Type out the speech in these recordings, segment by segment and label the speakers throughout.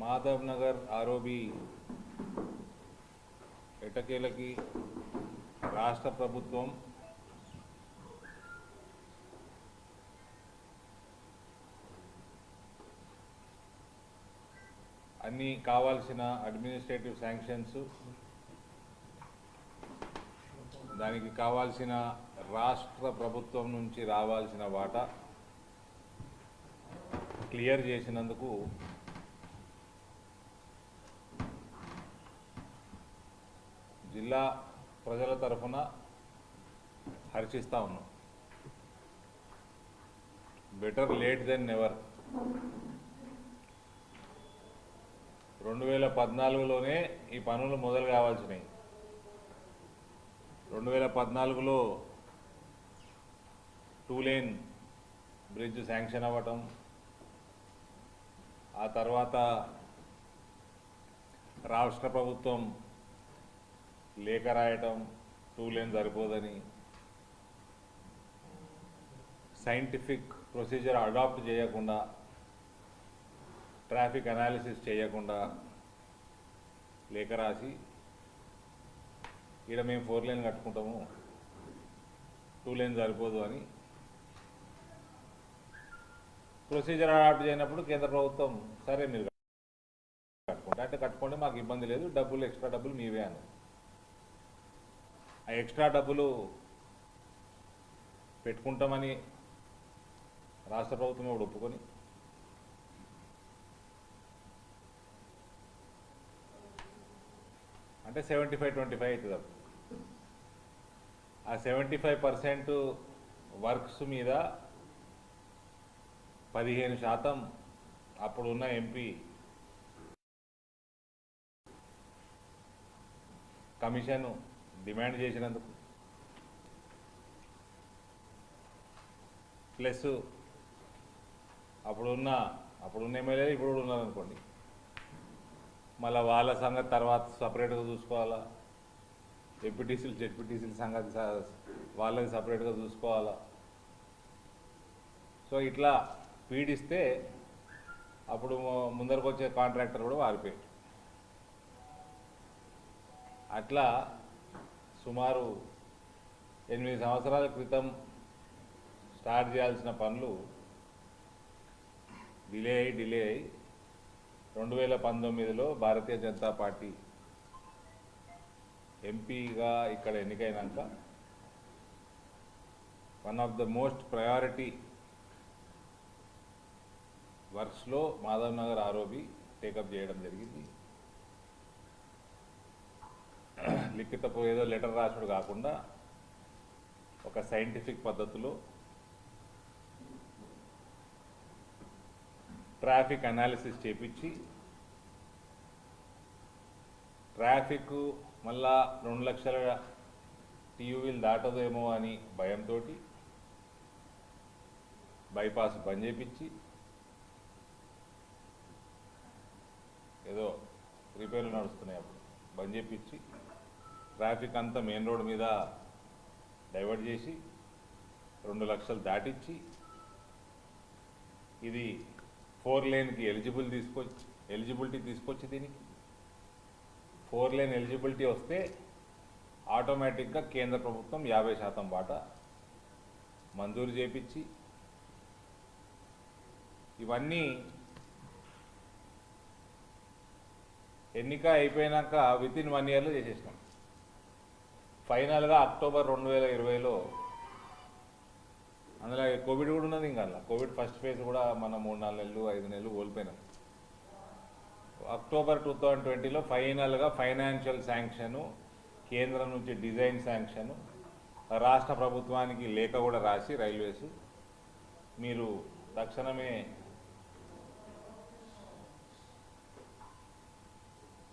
Speaker 1: Madhav Nagar ROB ఎటకేలకి రాష్ట్ర ప్రభుత్వం అన్ని కావాల్సిన అడ్మినిస్ట్రేటివ్ శాంక్షన్స్, దానికి కావాల్సిన రాష్ట్ర ప్రభుత్వం నుంచి రావాల్సిన వాటా క్లియర్ చేసినందుకు జిల్లా ప్రజల తరఫున హర్షిస్తా ఉన్నాం. Better late than never. 2014లోనే ఈ పనులు మొదలు కావాల్సినవి. 2014లో 2 లేన్ బ్రిడ్జ్ శాంక్షన్ అవ్వటం, ఆ తర్వాత రాష్ట్ర ప్రభుత్వం లేఖ రాయటం 2 లేన్ సరిపోదని, సైంటిఫిక్ ప్రొసీజర్ అడాప్ట్ చేయకుండా, ట్రాఫిక్ అనాలిసిస్ చేయకుండా లేఖ రాసి ఇక్కడ మేము 4 లేన్ కట్టుకుంటాము 2 లేన్ సరిపోదు అని ప్రొసీజర్ అడాప్ట్ చేయనప్పుడు కేంద్ర ప్రభుత్వం సరే మీరు కట్టుకుంటే అంటే కట్టుకోండి, మాకు ఇబ్బంది లేదు, డబ్బులు ఎక్స్ట్రా డబ్బులు మీవే అని. ఆ ఎక్స్ట్రా డబ్బులు పెట్టుకుంటామని రాష్ట్ర ప్రభుత్వం కూడా ఒప్పుకొని అంటే 75-25 అవుతుంది. ఆ 75% వర్క్స్ మీద 15% అప్పుడున్న ఎంపీ కమిషన్ డిమాండ్ చేసినందుకు, ప్లస్ అప్పుడున్న ఎమ్మెల్యేలు ఇప్పుడు కూడా ఉన్నారనుకోండి, మళ్ళీ వాళ్ళ సంగతి తర్వాత సపరేట్గా చూసుకోవాలా, ఎంపీటీసీలు జెడ్పీటీసీల సంగతి వాళ్ళది సపరేట్గా చూసుకోవాలా. సో ఇట్లా పీడిస్తే అప్పుడు ముందరకు వచ్చే కాంట్రాక్టర్ కూడా వారిపోయాడు. అట్లా సుమారు 8 సంవత్సరాల క్రితం స్టార్ట్ చేయాల్సిన పనులు డిలే అయ్యి 2019లో భారతీయ జనతా పార్టీ ఎంపీగా ఇక్కడ ఎన్నికైనాక one of the most priority వర్క్స్లో మాధవ్ నగర్ ఆర్ఓబి టేకప్ చేయడం జరిగింది. లిఖితపు ఏదో లెటర్ రాసుడు కాకుండా ఒక సైంటిఫిక్ పద్ధతిలో ట్రాఫిక్ అనాలిసిస్ చేపించి, ట్రాఫిక్ మళ్ళా 2 లక్షల టీయూవీలు దాటదేమో అని భయంతో బైపాస్ బంద్ చేపించి, ఏదో రిపేర్లు నడుస్తున్నాయి అప్పుడు బంద్ చేపించి, ట్రాఫిక్ అంతా మెయిన్ రోడ్ మీద డైవర్ట్ చేసి 2 లక్షలు దాటించి, ఇది 4 లేన్కి ఎలిజిబిలిటీ తీసుకొచ్చి దీనికి 4 లేన్ ఎలిజిబిలిటీ వస్తే ఆటోమేటిక్గా కేంద్ర ప్రభుత్వం 50% వాటా మంజూరు చేపించి, ఇవన్నీ ఎన్నిక అయిపోయినాక వితిన్ 1 ఇయర్లో చేసేసినాం. ఫైనల్గా అక్టోబర్ 2020లో, అందులో కోవిడ్ కూడా ఉన్నది. ఇంకా కోవిడ్ ఫస్ట్ ఫేజ్ కూడా మనం 3-4 నెలలు 5 నెలలు కోల్పోయినాం. అక్టోబర్ 2020లో ఫైనల్గా ఫైనాన్షియల్ శాంక్షను, కేంద్రం నుంచి డిజైన్ శాంక్షను, రాష్ట్ర ప్రభుత్వానికి లేఖ కూడా రాసి రైల్వేస్ మీరు తక్షణమే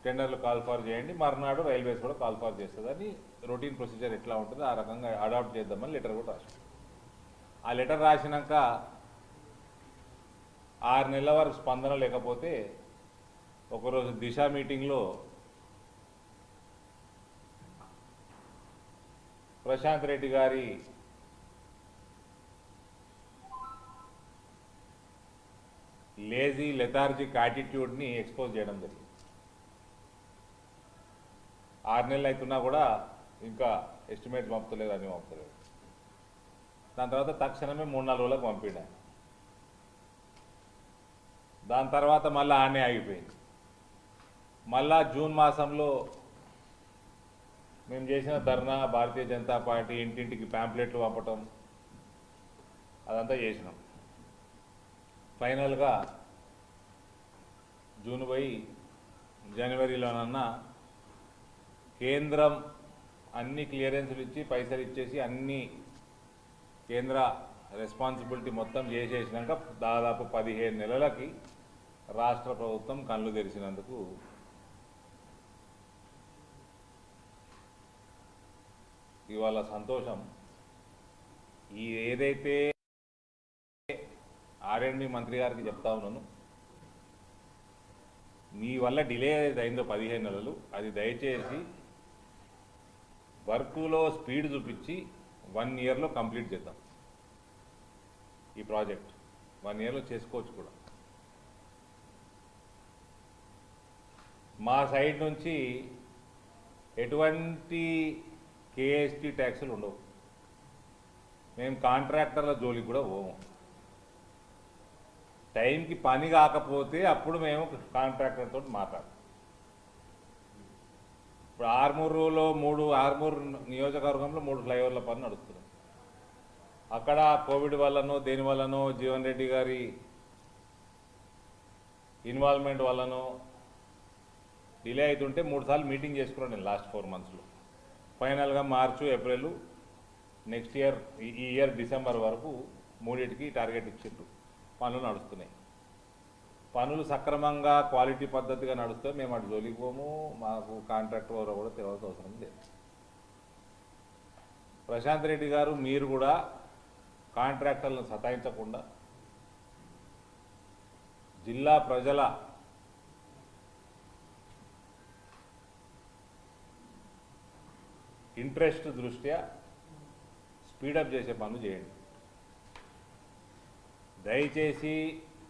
Speaker 1: టెండర్లు కాల్ ఫార్ చేయండి, మర్నాడు రైల్వేస్ కూడా కాల్ ఫార్ చేస్తుందని రొటీన్ ప్రొసీజర్ ఎట్లా ఉంటుందో ఆ రకంగా అడాప్ట్ చేద్దామని లెటర్ కూడా రాసి, ఆ లెటర్ రాసినాక 6 నెలల వరకు స్పందన లేకపోతే ఒకరోజు దిశ మీటింగ్లో ప్రశాంత్ రెడ్డి గారి లేజీ లెథార్జిక్ యాటిట్యూడ్ని ఎక్స్పోజ్ చేయడం జరిగింది. 6 నెలలు అవుతున్నా కూడా ఇంకా ఎస్టిమేట్స్ పంపుతలేదు, అన్నీ పంపుతలేదు. దాని తర్వాత తక్షణమే 3-4 రోజులకు పంపిండా. దాని తర్వాత మళ్ళీ ఆనే ఆగిపోయింది. మళ్ళా జూన్ మాసంలో మేము చేసిన ధర్నా, భారతీయ జనతా పార్టీ ఇంటింటికి ప్యాంప్లెట్లు పంపటం అదంతా చేసినాం. ఫైనల్గా జూన్ పోయి జనవరిలోనన్నా కేంద్రం అన్ని క్లియరెన్స్లు ఇచ్చి పైసలు ఇచ్చేసి అన్ని కేంద్ర రెస్పాన్సిబిలిటీ మొత్తం చేసేసినాక దాదాపు 15 నెలలకి రాష్ట్ర ప్రభుత్వం కళ్ళు తెరిచినందుకు ఇవాళ సంతోషం. ఈ ఏదైతే R&D మంత్రి గారికి చెప్తా ఉన్నాను, మీ వల్ల డిలే అయిందో 15 నెలలు, అది దయచేసి వర్క్లో స్పీడ్ చూపించి 1 ఇయర్లో కంప్లీట్ చేద్దాం. ఈ ప్రాజెక్ట్ 1 ఇయర్లో చేసుకోవచ్చు కూడా. మా సైడ్ నుంచి ఎటువంటి KST ట్యాక్సులు ఉండవు. మేము కాంట్రాక్టర్ల జోలికి కూడా పోము. టైంకి పని కాకపోతే అప్పుడు మేము కాంట్రాక్టర్తో మాట్లాడతాం. ఇప్పుడు ఆర్మూరులో ఆర్మూరు నియోజకవర్గంలో 3 ఫ్లైఓవర్ల పని నడుస్తుంది. అక్కడ కోవిడ్ వల్లనో దేని వల్లనో జీవన్ రెడ్డి గారి ఇన్వాల్వ్మెంట్ వల్లనో డిలే అవుతుంటే 3 సార్లు మీటింగ్ చేసుకున్నాను నేను లాస్ట్ 4 మంత్స్లో. ఫైనల్గా మార్చు, ఏప్రిల్, నెక్స్ట్ ఇయర్ ఈ ఇయర్ డిసెంబర్ వరకు 3టికి టార్గెట్ ఇచ్చిండ్రు. పనులు నడుస్తున్నాయి. పనులు సక్రమంగా క్వాలిటీ పద్ధతిగా నడుస్తే మేము అటు జోలికి పోము. మాకు కాంట్రాక్టర్ ఎవరో కూడా తెలియాల్సిన అవసరం లేదు. ప్రశాంత్ రెడ్డి గారు, మీరు కూడా కాంట్రాక్టర్లను సతాయించకుండా జిల్లా ప్రజల ఇంట్రెస్ట్ దృష్ట్యా స్పీడప్ చేసే పనులు చేయండి. దయచేసి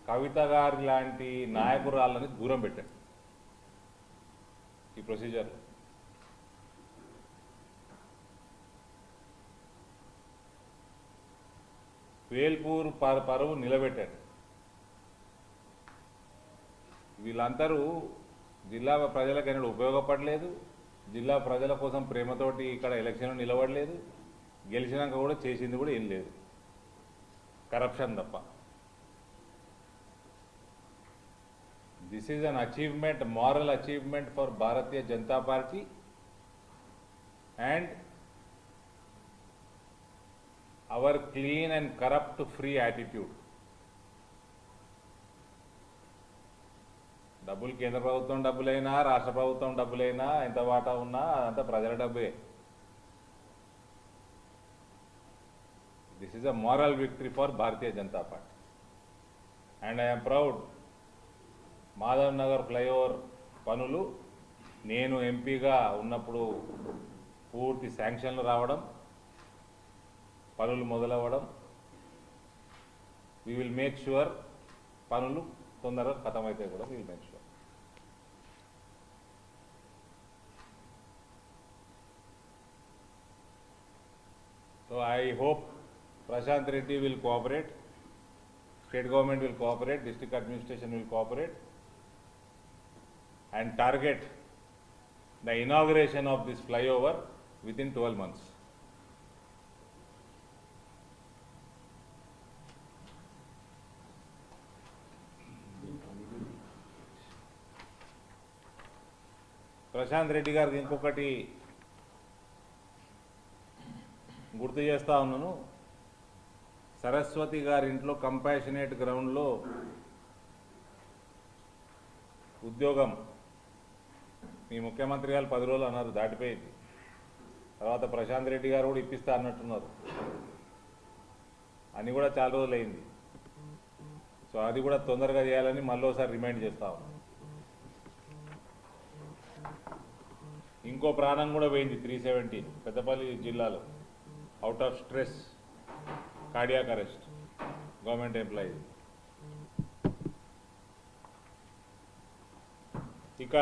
Speaker 1: కవిత గారి లాంటి నాయకురాళ్ళని దూరం పెట్టండి ఈ ప్రొసీజర్లో. వేల్పూర్ పరువు నిలబెట్టండి. వీళ్ళందరూ జిల్లా ప్రజలకు ఎన్నడూ ఉపయోగపడలేదు. జిల్లా ప్రజల కోసం ప్రేమతోటి ఇక్కడ ఎలక్షన్లో నిలబడలేదు. గెలిచినాక కూడా చేసింది కూడా ఏం లేదు, కరప్షన్ తప్ప. This is an achievement, moral achievement for Bharatiya Janata Party and our clean and corrupt free attitude. డబ్బులు కేంద్ర ప్రభుత్వం డబ్బులైనా రాష్ట్ర ప్రభుత్వం డబ్బులైనా ఎంత వాటా ఉన్నా అదంతా ప్రజల డబ్బే. This is a moral victory for Bharatiya Janata Party and I am proud. Madhav Nagar flyover పనులు నేను ఎంపీగా ఉన్నప్పుడు పూర్తి శాంక్షన్లు రావడం, పనులు మొదలవ్వడం. వీ విల్ మేక్ ష్యూర్ పనులు తొందరగా ఖతమైతే కూడా we will make sure. So I hope Prashant Reddy will cooperate, state government will cooperate, district administration will cooperate and target the inauguration of this flyover within 12 months. Prashanth Reddy గారికి ఇంకొకటి గుర్తు చేస్తా ఉన్నాను. సరస్వతి గారి ఇంట్లో కంపాషనేట్ గ్రౌండ్లో ఉద్యోగం మీ ముఖ్యమంత్రి గారు 10 రోజులు అన్నారు, దాటిపోయింది. తర్వాత ప్రశాంత్ రెడ్డి గారు కూడా ఇప్పిస్తా అన్నట్టున్నారు. అని కూడా చాలా రోజులు అయింది. సో అది కూడా తొందరగా చేయాలని మళ్ళీ ఒకసారి రిమైండ్ చేస్తా ఉన్నాం. ఇంకో ప్రాణం కూడా పోయింది 317 పెద్దపల్లి జిల్లాలో, out of stress, cardiac arrest, government employee. ఇక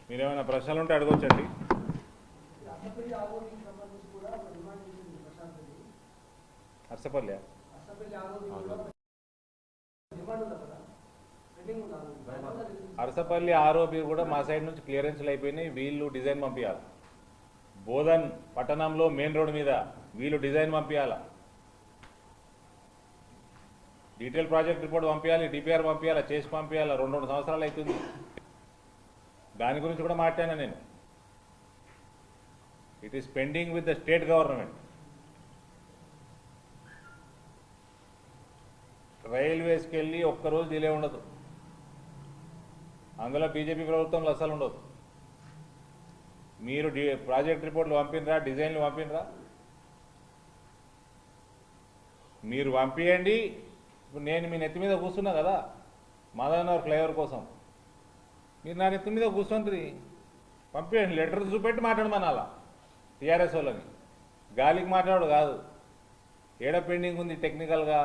Speaker 1: మీరేమైనా ప్రశ్నలు ఉంటే అడగొచ్చండి. అర్సపల్లి అరసపల్లి ఆరోపి కూడా మా సైడ్ నుంచి క్లియరెన్స్లు అయిపోయినాయి. వీళ్ళు డిజైన్ పంపించాలి. బోధన్ పట్టణంలో మెయిన్ రోడ్ మీద వీళ్ళు డిజైన్ పంపించాలి, డీటెయిల్ ప్రాజెక్ట్ రిపోర్ట్ పంపించాలి, డిపిఆర్ పంపించాలి, చేసి పంపించాలి. 2 సంవత్సరాలు అవుతుంది. దాని గురించి కూడా మాట్లాడాను నేను. It is pending with the state government. రైల్వేస్కి వెళ్ళి ఒక్కరోజు డిలే ఉండదు. అందులో బీజేపీ ప్రభుత్వంలో అసలు ఉండదు. మీరు ప్రాజెక్ట్ రిపోర్ట్లు పంపినరా, డిజైన్లు పంపినరా? మీరు పంపించండి. ఇప్పుడు నేను మీ నెత్తి మీద కూర్చున్నా కదా మాధవనగర్ ఫ్లైఓవర్ కోసం, మీరు నా నెత్తి మీద కూర్చుంటుంది. పంపించండి, లెటర్ చూపెట్టి మాట్లాడమనాలా టీఆర్ఎస్ వాళ్ళని. గాలికి మాట్లాడు కాదు, ఏడ పెండింగ్ ఉంది టెక్నికల్గా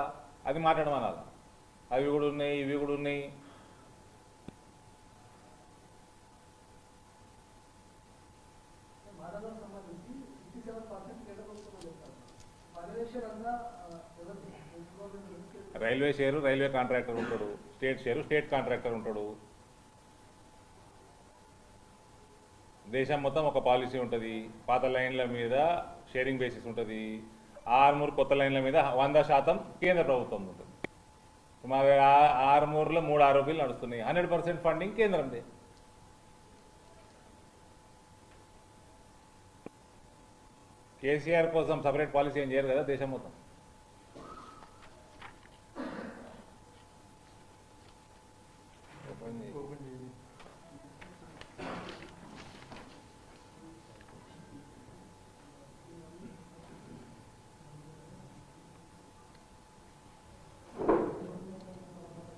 Speaker 1: అది మాట్లాడమనాలా. అవి కూడా ఉన్నాయి, ఇవి కూడా ఉన్నాయి. రైల్వే షేరు రైల్వే కాంట్రాక్టర్ ఉంటాడు, స్టేట్ షేరు స్టేట్ కాంట్రాక్టర్ ఉంటాడు. దేశం మొత్తం ఒక పాలసీ ఉంటుంది. పాత లైన్ల మీద షేరింగ్ బేసిస్ ఉంటుంది. 6 కొత్త లైన్ల మీద 100% కేంద్ర ప్రభుత్వం ఉంటుంది. మా 6 3 ఆరోపీలు నడుస్తున్నాయి. 100% ఫండింగ్ కేంద్రందే. కేసీఆర్ కోసం సపరేట్ పాలసీ ఏం చేయరు కదా దేశం మొత్తం.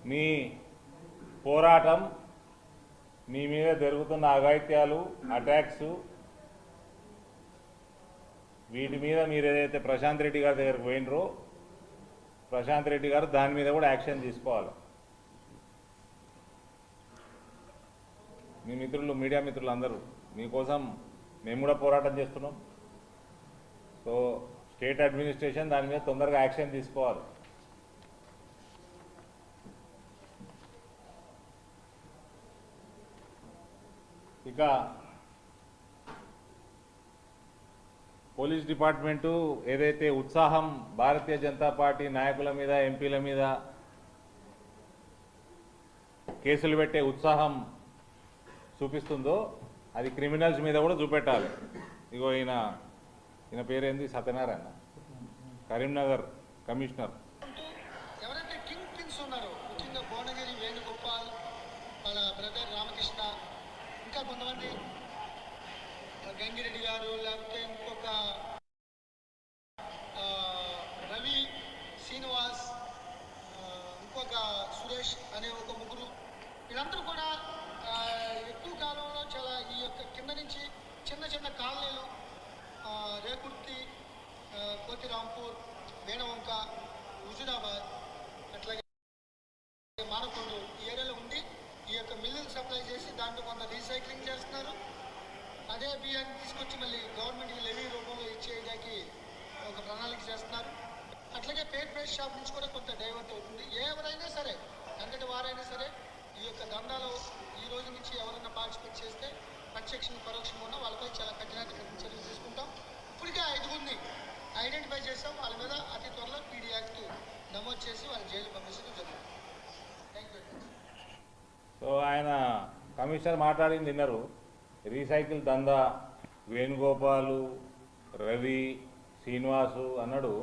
Speaker 1: మీ పోరాటం, మీ మీద జరుగుతున్న అఘాయిత్యాలు, అటాక్స్, వీటి మీద మీరు ఏదైతే ప్రశాంత్ రెడ్డి గారి దగ్గరకు పోయినరో, ప్రశాంత్ రెడ్డి గారు దాని మీద కూడా యాక్షన్ తీసుకోవాలి. మీ మిత్రులు, మీడియా మిత్రులు అందరూ మీకోసం మేము కూడా పోరాటం చేస్తున్నాం. సో స్టేట్ అడ్మినిస్ట్రేషన్ దాని మీద తొందరగా యాక్షన్ తీసుకోవాలి. ఇక పోలీస్ డిపార్ట్మెంటు ఏదైతే ఉత్సాహం భారతీయ జనతా పార్టీ నాయకుల మీద, ఎంపీల మీద కేసులు పెట్టే ఉత్సాహం చూపిస్తుందో అది క్రిమినల్స్ మీద కూడా చూపెట్టాలి. ఇగో ఈయన పేరేంది, సత్యనారాయణ, కరీంనగర్ కమిషనర్.
Speaker 2: ఎవరైతే కింగ్ పిన్స్ ఉన్నారో, ముఖ్యంగా భువనగిరి వేణుగోపాల్, వాళ్ళ బ్రదర్ రామకృష్ణ, ఇంకా కొంతమంది గంగిరెడ్డి గారు, లేకపోతే ఇంకొక రవి, శ్రీనివాస్, ఇంకొక సురేష్ అనే ఒక ముగ్గురు, వీళ్ళందరూ కూడా ఎక్కువ కాలంలో చాలా ఈ యొక్క కింద నుంచి చిన్న చిన్న కాలనీలు, రేకుర్తి, కోతిరాంపూర్, వేణవంక, హుజురాబాద్, అట్లాగే మానకొండ ఈ ఏరియాలో ఉండి ఈ యొక్క మిల్లులు సప్లై చేసి దాంట్లో కొంత రీసైక్లింగ్ చేస్తున్నారు. అదే బియ్యాన్ని తీసుకొచ్చి మళ్ళీ గవర్నమెంట్కి లెవీ రూపంలో ఇచ్చేయడానికి ఒక ప్రణాళిక చేస్తున్నారు. అట్లాగే పేడ్ ప్రైస్ షాప్ నుంచి కూడా కొంత డైవర్ట్ అవుతుంది. ఎవరైనా సరే, అంతటి వారైనా సరే ఈ యొక్క దందాలో ఈ రోజు నుంచి ఎవరైనా పార్టిసిపేట్ చేస్తే ప్రత్యక్షంగా పరోక్షంగా ఉన్న వాళ్ళపై చాలా కఠినమైన చర్యలు తీసుకుంటాం. ఇప్పటికే 5గురిని ఐడెంటిఫై చేస్తాం. వాళ్ళ మీద అతి త్వరలో పీడీ యాక్ట్ నమోదు చేసి వాళ్ళ జైలు పంపించడం జరుగుతుంది. Thank you.
Speaker 1: సో ఆయన కమిషనర్ మాట్లాడింది విన్నారు. రీసైకిల్ దందా వేణుగోపాలు, రవి, శ్రీనివాసు అన్నాడు,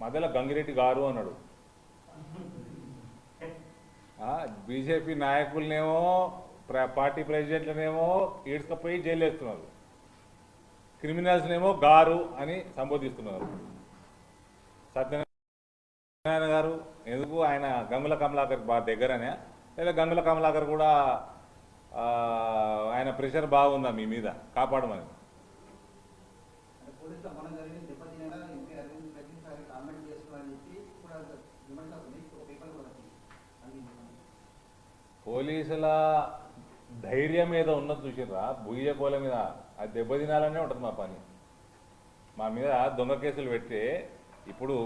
Speaker 1: మధ్యలో గంగిరెడ్డి గారు అన్నాడు. బీజేపీ నాయకులనేమో పార్టీ ప్రెసిడెంట్లనేమో ఈడ్చుకపోయి జైలు వేస్తున్నారు, క్రిమినల్స్నేమో గారు అని సంబోధిస్తున్నారు. సత్యనారాయణ గారు ఎందుకు, ఆయన గంగుల కమలాకర్ దగ్గరనే, లేదా గంగుల కమలాకర్ కూడా ఆయన ప్రెషర్ బాగుందా మీ మీద కాపాడమని? పోలీసుల ధైర్యం మీద ఉన్నది చూసిర్రా, బుయ్య కోల మీద అది దెబ్బతినాలనే ఉంటుంది మా పని. మా మీద దొంగ కేసులు పెడితే ఇప్పుడు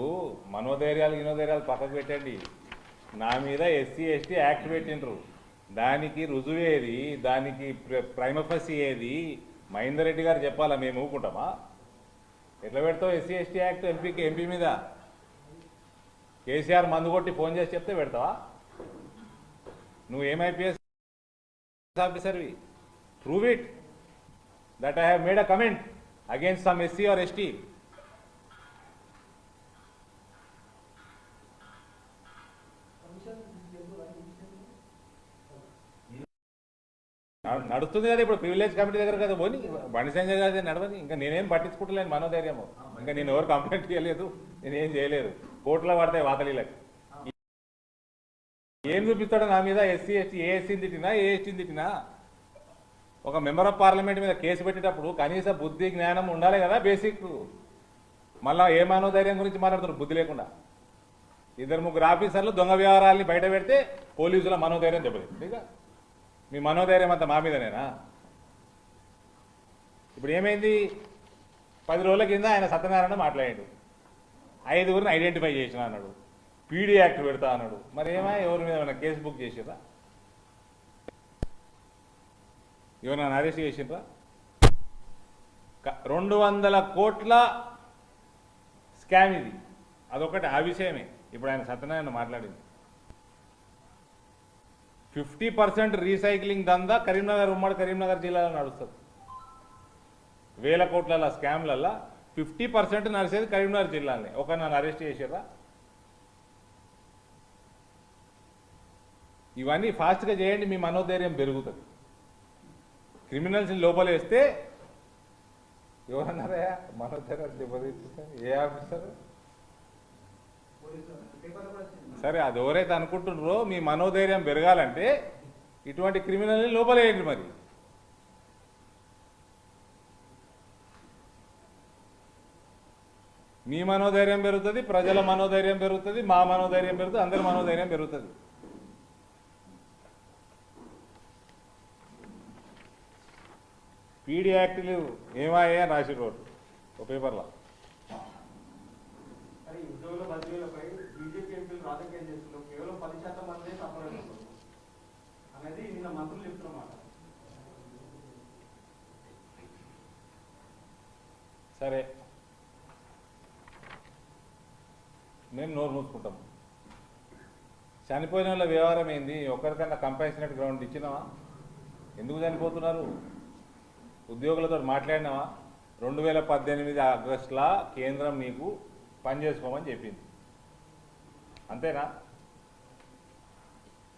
Speaker 1: మనోధైర్యాలు ఇనోధైర్యాలు పక్కకు పెట్టండి, నా మీద ఎస్సీ ఎస్టీ యాక్ట్ పెట్టిండ్రు, దానికి రుజువేది, దానికి ప్రైమఫసి ఏది మహేందర్ రెడ్డి గారు చెప్పాలా, మేము ఊరుకుంటామా? ఎట్లా పెడతావు ఎస్సీ ఎస్టీ యాక్ట్ ఎంపీ మీద? కేసీఆర్ మందు కొట్టి ఫోన్ చేసి చెప్తే పెడతావా? నువ్వు ఏం ఐపీఎస్ ఆఫీసర్వి? Prove it that I have made a comment against some SC or ST. నడుస్తుంది కదా ఇప్పుడు ప్రివిలేజ్ కమిటీ దగ్గర కదా పోని, బండి సంజయ్ గారి నడవని. ఇంకా నేనేం పట్టించుకుంటలేను మనోధైర్యము, ఇంకా నేను ఎవరు కంప్లైంట్ చేయలేదు, నేనేం చేయలేదు. కోర్టులో పడతాయి వాతలీలకి. ఏం చూపిస్తాడు నా మీద? ఎస్సీ ఎస్టీ ఏ ఎస్సీని తిట్టినా ఏ ఎస్టీని తిట్టినా? ఒక మెంబర్ ఆఫ్ పార్లమెంట్ మీద కేసు పెట్టేటప్పుడు కనీస బుద్ధి జ్ఞానం ఉండాలి కదా, బేసిక్. మళ్ళా ఏ మనోధైర్యం గురించి మాట్లాడుతున్నారు బుద్ధి లేకుండా? ఇద్దరు ముగ్గురు ఆఫీసర్లు దొంగ వ్యవహారాల్ని బయట పెడితే పోలీసుల మనోధైర్యం దెబ్బతింది. మీ మనోధైర్యం అంతా మా మీదనేనా? ఇప్పుడు ఏమైంది? 10 రోజుల కింద ఆయన సత్యనారాయణ మాట్లాడాడు, 5గురిని ఐడెంటిఫై చేసిన అన్నాడు, పీడీ యాక్ట్ పెడతా అన్నాడు. మరి ఎవరి మీద ఏమైనా కేసు బుక్ చేసిరా? ఎవరైనా అరెస్ట్ చేసిండ్రా? 200 కోట్ల స్కామ్ ఇది, అదొకటి. ఆ విషయమే ఇప్పుడు ఆయన సత్యనారాయణ మాట్లాడింది. 50% రీసైక్లింగ్ దందా కరీంనగర్, ఉమ్మడి కరీంనగర్ జిల్లాలో నడుస్తుంది. 1000 కోట్ల స్కామ్లల్లో 50% నడిచేది కరీంనగర్ జిల్లానే. నన్ను అరెస్ట్ చేసారా? ఇవన్నీ ఫాస్ట్గా చేయండి, మీ మనోధైర్యం పెరుగుతుంది. క్రిమినల్స్ని లోపల వేస్తే ఎవరన్నారా మనోధైర్యం దెబ్బతీస్తుంది? ఏ ఆఫీసర్? సరే, అది ఎవరైతే అనుకుంటున్నారో మీ మనోధైర్యం పెరగాలంటే ఇటువంటి క్రిమినల్ని లోపలేయండి. మరి మీ మనోధైర్యం పెరుగుతుంది, ప్రజల మనోధైర్యం పెరుగుతుంది, మా మనోధైర్యం పెరుగుతుంది, అందరి మనోధైర్యం పెరుగుతుంది. పీడీ యాక్ట్లు ఏమాయా రాసిరోడు ఒక పేపర్లో.
Speaker 3: ఉద్యోగుల బదిలీలపై బీజేపీ ఎంపీలు రాజకీయం చేస్తున్నారు, కేవలం 10% మందే సఫలం అనేది నిన్న మంత్రులు చెప్తున్నమాట.
Speaker 1: సరే, మేము నోరు మూసుకుంటాం. చనిపోయిన వాళ్ళ వ్యవహారం ఏంది? ఒకరికన్నా కంపెన్సేట్ గ్రౌండ్ ఇచ్చినావా? ఎందుకు చనిపోతున్నారు? ఉద్యోగులతో మాట్లాడినావా? 2018 ఆగస్టులో కేంద్రం నీకు పని చేసుకోమని చెప్పింది, అంతేనా?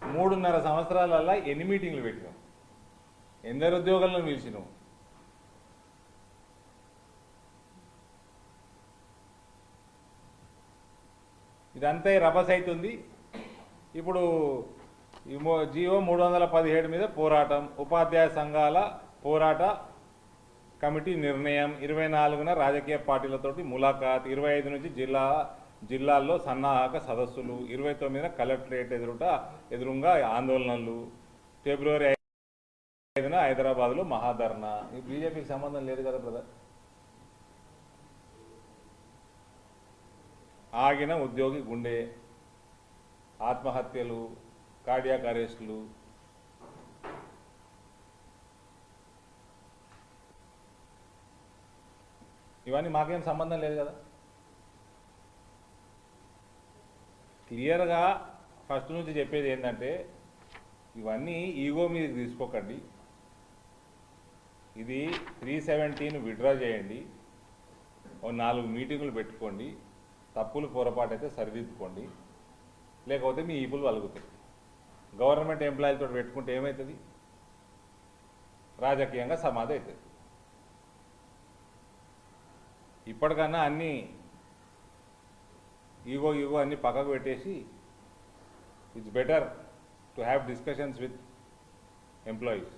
Speaker 1: 3.5 సంవత్సరాలలో ఎన్ని మీటింగ్లు పెట్టినావు? ఎందరు ఉద్యోగులను పిలిచినావు? ఇదంతా రభస అవుతుంది. ఇప్పుడు జియో 317 మీద పోరాటం, ఉపాధ్యాయ సంఘాల పోరాట కమిటీ నిర్ణయం. 24న రాజకీయ పార్టీలతోటి ములాఖాత్, 25 నుంచి జిల్లాల్లో సన్నాహక సదస్సులు, 29న కలెక్టరేట్ ఎదురుగా ఆందోళనలు, ఫిబ్రవరి 5న హైదరాబాద్లో మహాధర్నా. ఈ బీజేపీకి సంబంధం లేదు కదా బ్రదర్. ఆగిన ఉద్యోగి గుండె, ఆత్మహత్యలు, కార్డియాక్ అరెస్టులు, ఇవన్నీ మాకేం సంబంధం లేదు కదా. క్లియర్గా ఫస్ట్ నుంచి చెప్పేది ఏంటంటే, ఇవన్నీ ఈగో మీదకి తీసుకోకండి. ఇది 317 విత్డ్రా చేయండి, ఓ 4 మీటింగులు పెట్టుకోండి, తప్పులు పొరపాటు అయితే సరిదిద్దుకోండి, లేకపోతే మీ ఈపులు వలుగుతాయి. గవర్నమెంట్ ఎంప్లాయీలతో పెట్టుకుంటే ఏమవుతుంది? రాజకీయంగా సమాధి అవుతుంది. ఇప్పటికన్నా అన్నీ ఈగో అన్నీ పక్కకు పెట్టేసి it's better to have discussions with employees.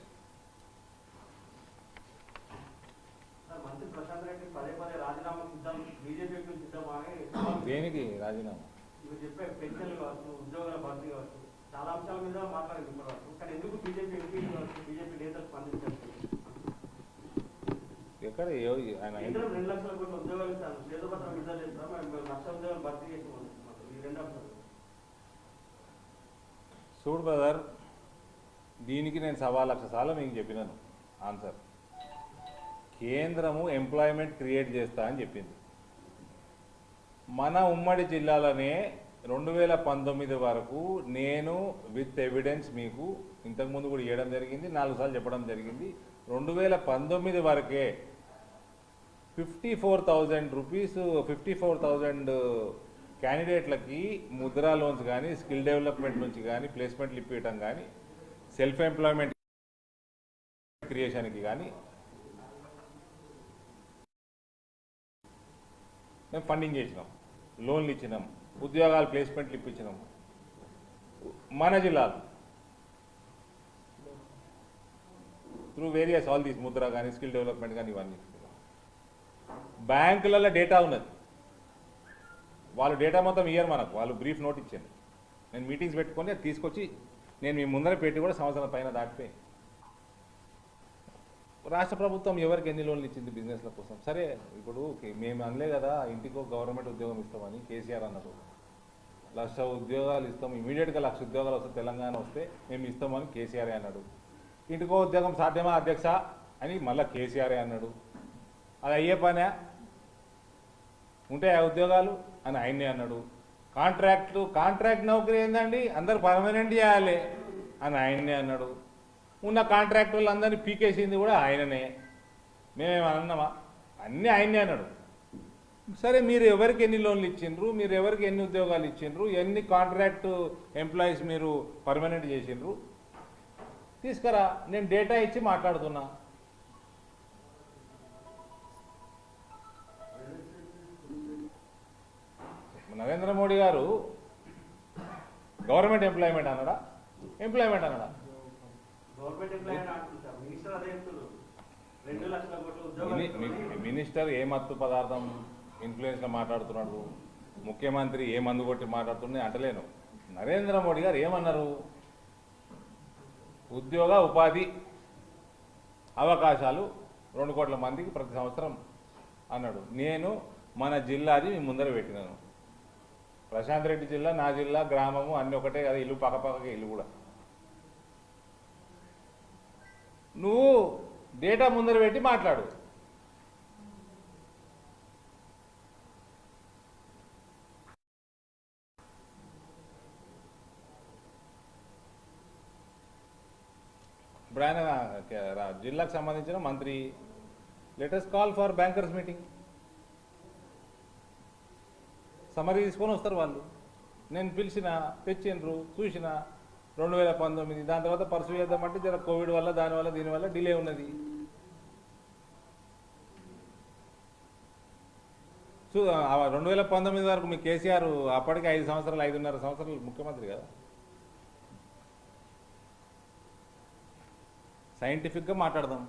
Speaker 1: దేనికి రాజీనామా?
Speaker 3: మీరు చెప్పే పెన్షన్లు కావచ్చు, ఉద్యోగాల భర్తీ కావచ్చు, చాలా అంశాల మీద మాట్లాడింది ఇప్పటివరకు. కానీ ఎందుకు బీజేపీ ఎంపీలు కావచ్చు, బీజేపీ నేతలు స్పందించారు?
Speaker 1: ఎక్కడ ఆయన
Speaker 3: కేంద్రం 2 లక్షల కోట్ల ఉద్యోగాలు ఇస్తాను, శ్వేతపత్రం విడుదల చేస్తాం, మేము 1,00,000 ఉద్యోగాలు భర్తీ చేసాం. ఈ 2 అంశాలు
Speaker 1: చూడు బ్రదర్, దీనికి నేను 1,00,000 సార్లు మీకు చెప్పినాను ఆన్సర్. కేంద్రము ఎంప్లాయ్మెంట్ క్రియేట్ చేస్తా అని చెప్పింది. మన ఉమ్మడి జిల్లాలోనే 2019 వరకు నేను విత్ ఎవిడెన్స్ మీకు ఇంతకుముందు కూడా ఇవ్వడం జరిగింది, 4 సార్లు చెప్పడం జరిగింది. 2019 వరకే 54,000 రూపీస్ 54,000 క్యాండిడేట్లకి ముద్రా లోన్స్ కానీ, స్కిల్ డెవలప్మెంట్ నుంచి కానీ, ప్లేస్మెంట్లు ఇప్పించడం కానీ, సెల్ఫ్ ఎంప్లాయ్మెంట్ క్రియేషన్కి కానీ మేము ఫండింగ్ చేసినాం, లోన్లు ఇచ్చినాం, ఉద్యోగాలు ప్లేస్మెంట్లు ఇప్పించినాం. మన జిల్లాలో through various all these Mudra కానీ, స్కిల్ డెవలప్మెంట్ కానీ, ఇవన్నీ బ్యాంకులలో డేటా ఉన్నది. వాళ్ళు డేటా మొత్తం ఇయ్యరు మనకు, వాళ్ళు బ్రీఫ్ నోట్ ఇచ్చాను. నేను మీటింగ్స్ పెట్టుకొని అది తీసుకొచ్చి నేను మీ ముందర పెట్టి కూడా సంవత్సరం పైన దాటిపోయి రాష్ట్ర ప్రభుత్వం ఎవరికి ఎన్ని లోన్లు ఇచ్చింది బిజినెస్ల కోసం. సరే, ఇప్పుడు మేము అనలే కదా ఇంటికో గవర్నమెంట్ ఉద్యోగం ఇస్తామని కేసీఆర్ అన్నారు. 1,00,000 ఉద్యోగాలు ఇస్తాం, ఇమీడియట్గా 1,00,000 ఉద్యోగాలు వస్తే తెలంగాణ వస్తే మేము ఇస్తామని కేసీఆర్ అన్నాడు. ఇంటికో ఉద్యోగం సాధ్యమా అధ్యక్ష అని మళ్ళీ కేసీఆర్ అన్నాడు. అది అయ్యే పనే ఉంటే ఆ ఉద్యోగాలు అని ఆయనే అన్నాడు. కాంట్రాక్ట్ నౌకరీ ఏందండి, అందరు పర్మనెంట్ చేయాలి అని ఆయనే అన్నాడు. ఉన్న కాంట్రాక్టర్లు అందరినీ పీకేసింది కూడా ఆయననే. మేమేమన్నామా? అన్నీ ఆయనే అన్నాడు. సరే, మీరు ఎవరికి ఎన్ని లోన్లు ఇచ్చిండ్రు, మీరు ఎవరికి ఎన్ని ఉద్యోగాలు ఇచ్చిండ్రు, ఎన్ని కాంట్రాక్ట్ ఎంప్లాయీస్ మీరు పర్మనెంట్ చేసిండ్రు తీసుకురా, నేను డేటా ఇచ్చి మాట్లాడుతున్నా. నరేంద్ర మోడీ గారు గవర్నమెంట్ ఎంప్లాయ్మెంట్ అన్నాడా, ఎంప్లాయ్మెంట్ అన్నాడా?
Speaker 3: గవర్నమెంట్ ఎంప్లాయీ అంటున్నారు, మినిస్టర్ అదే చెప్తున్నారు. 2 లక్షల కోట్ల ఉద్యోగాలు.
Speaker 1: మినిస్టర్ ఏ మత్తు పదార్థం ఇన్ఫ్లుయెన్స్లో మాట్లాడుతున్నాడు, ముఖ్యమంత్రి ఏ మందు కొట్టి మాట్లాడుతున్నాయి అంటలేను. నరేంద్ర మోడీ గారు ఏమన్నారు? ఉద్యోగ ఉపాధి అవకాశాలు 2 కోట్ల మందికి ప్రతి సంవత్సరం అన్నాడు. నేను మన జిల్లాది మీ ముందర పెట్టినాను. ప్రశాంత్ రెడ్డి జిల్లా, నా జిల్లా, గ్రామము అన్నీ ఒకటే కదా, ఇల్లు పక్కపక్కకే ఇల్లు కూడా. నువ్వు డేటా ముందర పెట్టి మాట్లాడు. ఇప్పుడు ఆయన జిల్లాకు సంబంధించిన మంత్రి, let us call for bankers meeting, summary తీసుకొని వస్తారు వాళ్ళు. నేను పిలిచిన, తెచ్చిండ్రు, చూసిన 2019. దాని తర్వాత పర్సూ చేద్దామంటే జర కోవిడ్ వల్ల దానివల్ల దీనివల్ల డిలే ఉన్నది. సో 2019 వరకు మీ కేసీఆర్ అప్పటికి 5 సంవత్సరాలు 5.5 సంవత్సరాలు ముఖ్యమంత్రి కదా. సైంటిఫిక్గా మాట్లాడదాం.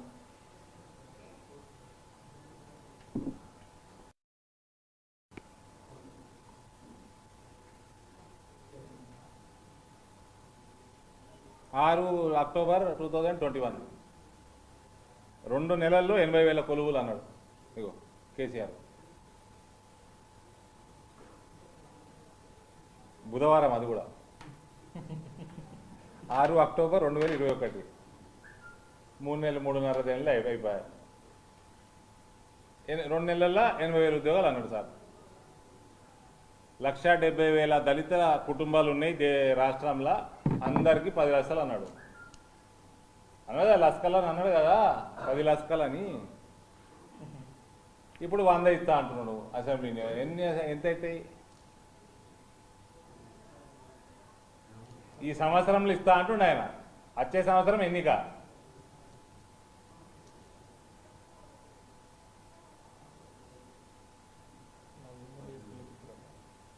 Speaker 1: అక్టోబర్ 2021 2 నెలల్లో 80,000 కొలువులు అన్నాడు. ఇగో కేసీఆర్. బుధవారం అది కూడా 6 అక్టోబర్ 2021. 3 నెలలు 3.5 నెలలు అయిపోయాయి. 2 నెలల్లో 80,000 ఉద్యోగాలు అన్నాడు సార్. 1,70,000 దళిత కుటుంబాలు ఉన్నాయి రాష్ట్రంలో, అందరికీ 10 లక్షలు అన్నాడు. అన్నదా లస్కలు అని అన్నాడు కదా, 10 లక్షలు అని. ఇప్పుడు 100 ఇస్తా అంటున్నాడు అసెంబ్లీని. ఎంత అవుతాయి? ఈ సంవత్సరంలో ఇస్తా అంటుండే ఆయన. వచ్చే సంవత్సరం ఎన్నిక.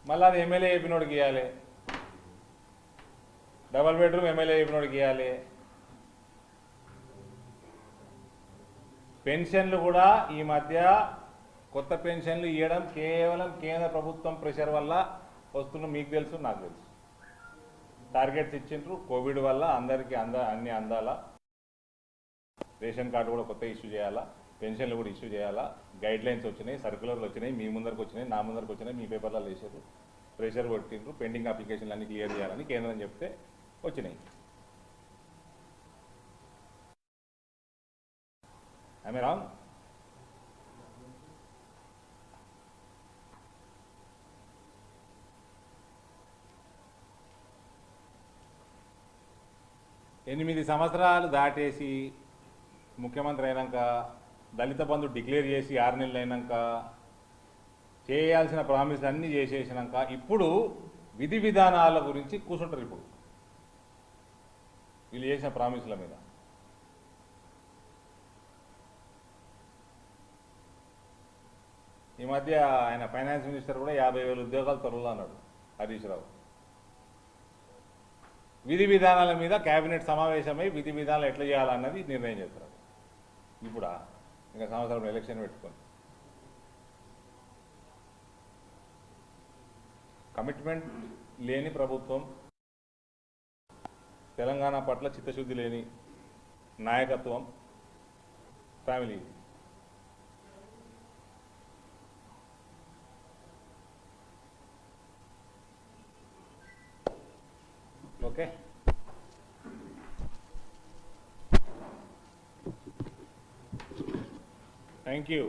Speaker 1: మళ్ళీ అది ఎమ్మెల్యే చెప్పినోడికి ఇవ్వాలి, డబల్ బెడ్రూమ్ ఎమ్మెల్యే చెప్పినోడికి ఇవ్వాలి. పెన్షన్లు కూడా ఈ మధ్య కొత్త పెన్షన్లు ఇవ్వడం కేవలం కేంద్ర ప్రభుత్వం ప్రెషర్ వల్ల వస్తున్న మీకు తెలుసు, నాకు తెలుసు. టార్గెట్స్ ఇచ్చిండ్రు. కోవిడ్ వల్ల అందరికీ అన్ని అందాలా, రేషన్ కార్డు కూడా కొత్త ఇష్యూ చేయాలా, పెన్షన్లు కూడా ఇష్యూ చేయాలా, గైడ్ లైన్స్ వచ్చినాయి, సర్క్యులర్లు వచ్చినాయి, మీ ముందరికి వచ్చినాయి, నా ముందరికి వచ్చినాయి, మీ పేపర్లలో వేసారు, ప్రెషర్ కొట్టిండ్రు, పెండింగ్ అప్లికేషన్లు అన్ని క్లియర్ చేయాలని కేంద్రం చెప్తే వచ్చినాయి. I wrong? ఎనిమిది సంవత్సరాలు దాటేసి ముఖ్యమంత్రి అయినాక, దళిత బంధు డిక్లేర్ చేసి 6 నెలలు అయినాక, చేయాల్సిన ప్రామిస్ అన్నీ చేసేసినాక ఇప్పుడు విధి విధానాల గురించి కూర్చుంటారు. ఇప్పుడు వీళ్ళు చేసిన ప్రామిస్ల మీద ఈ మధ్య ఆయన ఫైనాన్స్ మినిస్టర్ కూడా 50,000 ఉద్యోగాలు త్వరలో అన్నాడు హరీష్ రావు. విధి విధానాల మీద కేబినెట్ సమావేశమై విధి విధానాలు ఎట్లా చేయాలన్నది నిర్ణయం చేస్తారు. ఇప్పుడు ఇంకా సంవత్సరం ఎలక్షన్ పెట్టుకొని కమిట్మెంట్ లేని ప్రభుత్వం, తెలంగాణ పట్ల చిత్తశుద్ధి లేని నాయకత్వం, ఫ్యామిలీ. Okay, thank you.